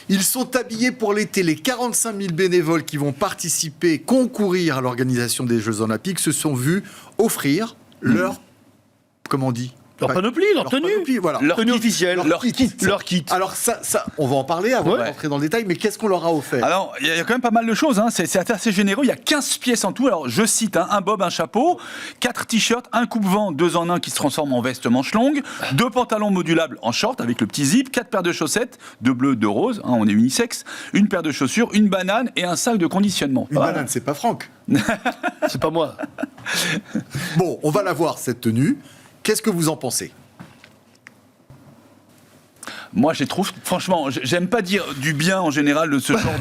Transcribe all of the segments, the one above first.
Ils sont habillés pour l'été. Les 45 000 bénévoles qui vont participer, concourir à l'organisation des Jeux Olympiques se sont vus offrir leur, comment on dit ? Leur panoplie, leur tenue. Panoplie, voilà. Leur tenue officielle. Leur kit. Alors ça, on va en parler avant de rentrer dans le détail, mais qu'est-ce qu'on leur a offert ? Alors, il y a quand même pas mal de choses, hein. C'est assez généreux. Il y a 15 pièces en tout. Alors, je cite, un bob, un chapeau, 4 t-shirts, un coupe-vent, 2 en 1 qui se transforme en veste manche longue, 2 pantalons modulables en short avec le petit zip, 4 paires de chaussettes, 2 bleus, 2 roses, hein, on est unisexe, une paire de chaussures, une banane et un sac de conditionnement. Une banane, c'est pas Franck. C'est pas moi. Bon, on va la voir, cette tenue. Qu'est-ce que vous en pensez ? Moi, je trouve, franchement, j'aime pas dire du bien en général de ce genre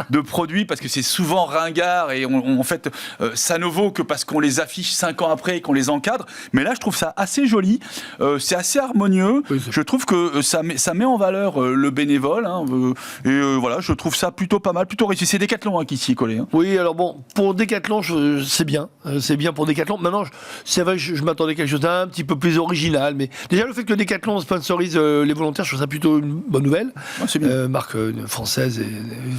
de produits parce que c'est souvent ringard et en fait, ça ne vaut que parce qu'on les affiche 5 ans après et qu'on les encadre. Mais là, je trouve ça assez joli, c'est assez harmonieux. Oui, je trouve que ça met en valeur le bénévole. Hein, voilà, je trouve ça plutôt pas mal, plutôt réussi. C'est Decathlon qui s'y est collé. Hein. Oui, alors bon, pour Decathlon, c'est bien pour Decathlon. Maintenant, c'est vrai que je m'attendais à quelque chose d'un petit peu plus original, mais déjà le fait que Decathlon sponsorise les volontaires, je trouve ça plutôt une bonne nouvelle. Ouais, c'est bien. Marque française et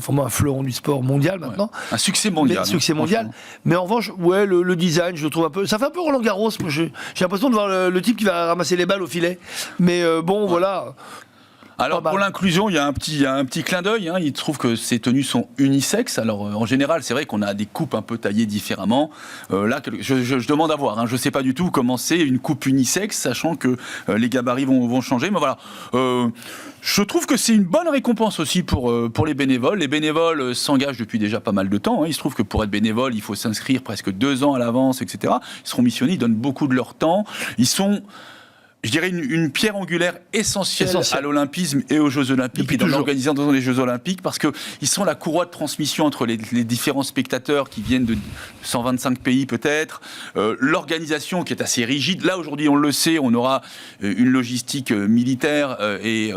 vraiment un fleuron du sport mondial maintenant. Ouais. Un succès mondial. Succès mondial. Mais en revanche, ouais, le design, je le trouve un peu. Ça fait un peu Roland Garros. J'ai l'impression de voir le type qui va ramasser les balles au filet. Mais bon, voilà. Alors pour l'inclusion, il y a un petit clin d'œil. Hein. Il trouve que ces tenues sont unisexes. Alors en général, c'est vrai qu'on a des coupes un peu taillées différemment. Là, je demande à voir. Hein. Je ne sais pas du tout comment c'est une coupe unisexe, sachant que les gabarits vont changer. Mais voilà. Je trouve que c'est une bonne récompense aussi pour les bénévoles. Les bénévoles s'engagent depuis déjà pas mal de temps. Hein. Il se trouve que pour être bénévole, il faut s'inscrire presque 2 ans à l'avance, etc. Ils seront missionnés, ils donnent beaucoup de leur temps. Ils sont... Je dirais une pierre angulaire essentielle à l'olympisme et aux Jeux Olympiques et dans l'organisation des Jeux Olympiques parce qu'ils sont la courroie de transmission entre les différents spectateurs qui viennent de 125 pays peut-être, l'organisation qui est assez rigide. Là aujourd'hui on le sait, on aura une logistique militaire et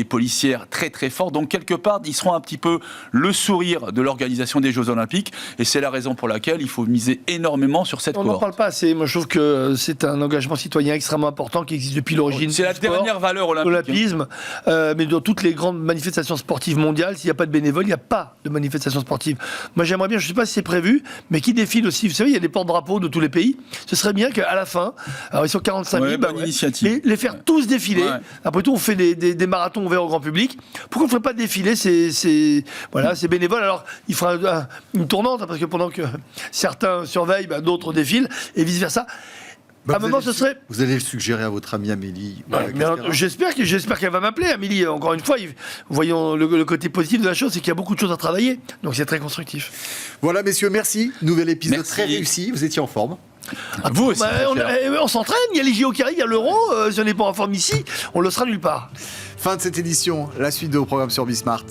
policière très très forte. Donc quelque part ils seront un petit peu le sourire de l'organisation des Jeux Olympiques et c'est la raison pour laquelle il faut miser énormément sur cette cohorte. On n'en parle pas assez. Moi je trouve que c'est un engagement citoyen extrêmement important qui existe depuis l'origine. C'est la dernière valeur olympisme. Mais dans toutes les grandes manifestations sportives mondiales, s'il n'y a pas de bénévoles, il n'y a pas de manifestations sportives. Moi, j'aimerais bien, je ne sais pas si c'est prévu, mais qui défilent aussi. Vous savez, il y a des porte-drapeaux de tous les pays. Ce serait bien qu'à la fin, alors ils sont 45 000, les faire tous défiler. Ouais. Après tout, on fait des marathons ouverts au grand public. Pourquoi on ne ferait pas défiler ces bénévoles ? Alors, il fera une tournante, parce que pendant que certains surveillent, d'autres défilent, et vice-versa. Vous allez le suggérer à votre amie Amélie. J'espère qu'elle va m'appeler, Amélie. Encore une fois, voyons le côté positif de la chose, c'est qu'il y a beaucoup de choses à travailler. Donc c'est très constructif. Voilà, messieurs, merci. Nouvel épisode très réussi. Vous étiez en forme. Vous aussi. On s'entraîne, il y a les JO qui arrivent, il y a l'Euro. Si on n'est pas en forme ici, on le sera nulle part. Fin de cette édition. La suite de vos programmes sur Bismart.